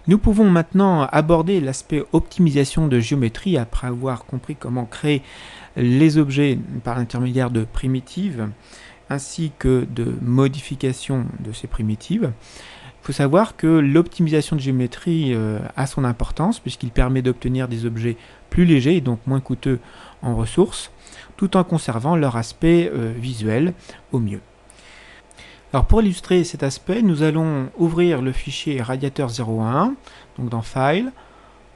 Nous pouvons maintenant aborder l'aspect optimisation de géométrie après avoir compris comment créer les objets par l'intermédiaire de primitives ainsi que de modifications de ces primitives. Il faut savoir que l'optimisation de géométrie a son importance puisqu'il permet d'obtenir des objets plus légers et donc moins coûteux en ressources, tout en conservant leur aspect visuel au mieux. Alors pour illustrer cet aspect, nous allons ouvrir le fichier radiateur01, donc dans File,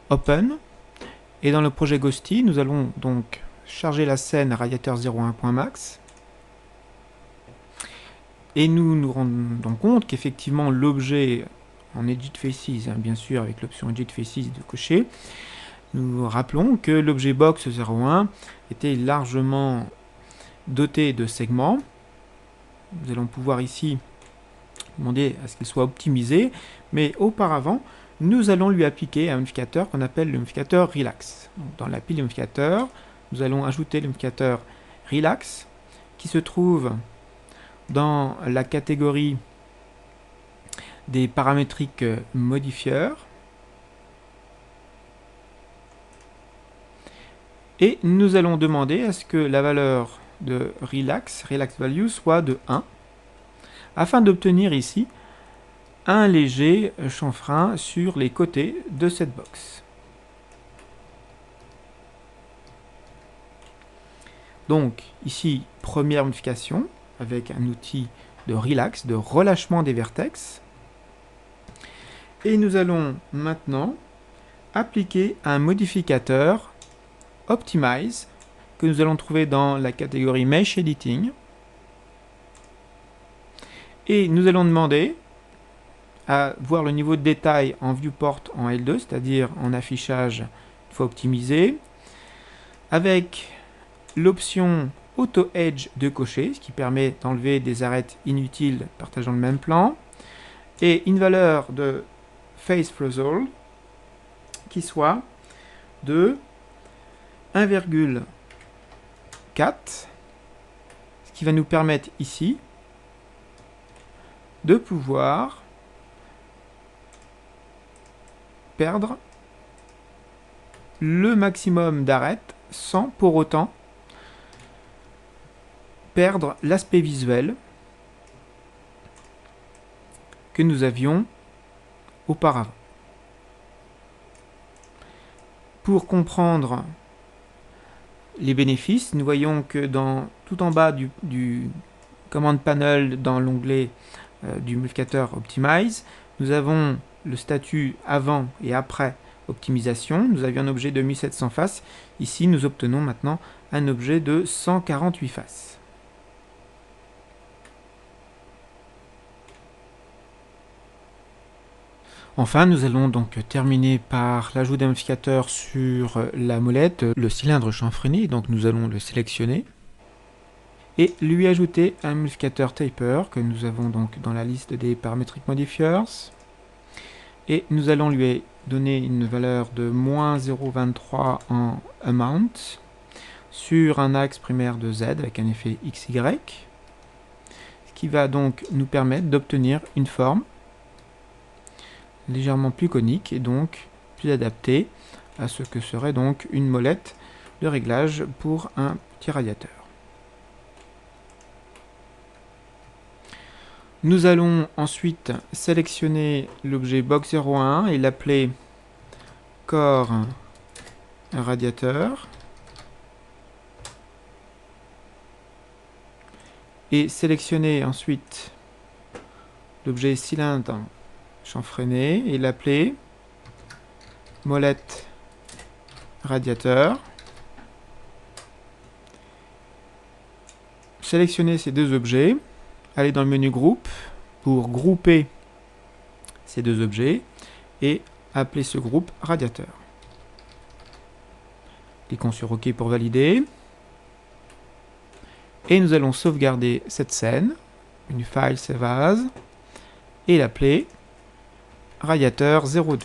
Open, et dans le projet Ghosty, nous allons donc charger la scène radiateur01.max, et nous nous rendons compte qu'effectivement l'objet en Edit Faces, bien sûr avec l'option Edit Faces de cocher, nous rappelons que l'objet box01 était largement doté de segments. Nous allons pouvoir ici demander à ce qu'il soit optimisé, mais auparavant, nous allons lui appliquer un modificateur qu'on appelle le modificateur Relax. Donc, dans la pile de modificateurs, nous allons ajouter le modificateur Relax, qui se trouve dans la catégorie des paramétriques modifieurs. Et nous allons demander à ce que la valeur de relax value, soit de 1, afin d'obtenir ici un léger chanfrein sur les côtés de cette box. Donc ici, première modification avec un outil de relax, de relâchement des vertex. Et nous allons maintenant appliquer un modificateur Optimize que nous allons trouver dans la catégorie Mesh Editing. Et nous allons demander à voir le niveau de détail en viewport en L2, c'est-à-dire en affichage une fois optimisé, avec l'option Auto Edge de cocher, ce qui permet d'enlever des arêtes inutiles partageant le même plan, et une valeur de Face Threshold qui soit de 1,4, ce qui va nous permettre ici de pouvoir perdre le maximum d'arêtes sans pour autant perdre l'aspect visuel que nous avions auparavant. Pour comprendre les bénéfices, nous voyons que tout en bas du command panel, dans l'onglet du modificateur Optimize, nous avons le statut avant et après optimisation. Nous avions un objet de 1700 faces. Ici, nous obtenons maintenant un objet de 148 faces. Enfin, nous allons donc terminer par l'ajout d'un modificateur sur la molette, le cylindre chanfreiné, donc nous allons le sélectionner et lui ajouter un modificateur Taper que nous avons donc dans la liste des parametric modifiers, et nous allons lui donner une valeur de moins 0,23 en amount sur un axe primaire de Z avec un effet XY, ce qui va donc nous permettre d'obtenir une forme légèrement plus conique et donc plus adaptée à ce que serait donc une molette de réglage pour un petit radiateur. Nous allons ensuite sélectionner l'objet box01 et l'appeler corps radiateur et sélectionner ensuite l'objet cylindre chanfreiné et l'appeler molette radiateur. Sélectionner ces deux objets, aller dans le menu groupe pour grouper ces deux objets et appeler ce groupe radiateur. Cliquons sur OK pour valider. Et nous allons sauvegarder cette scène, une file save as, et l'appeler radiateur 02.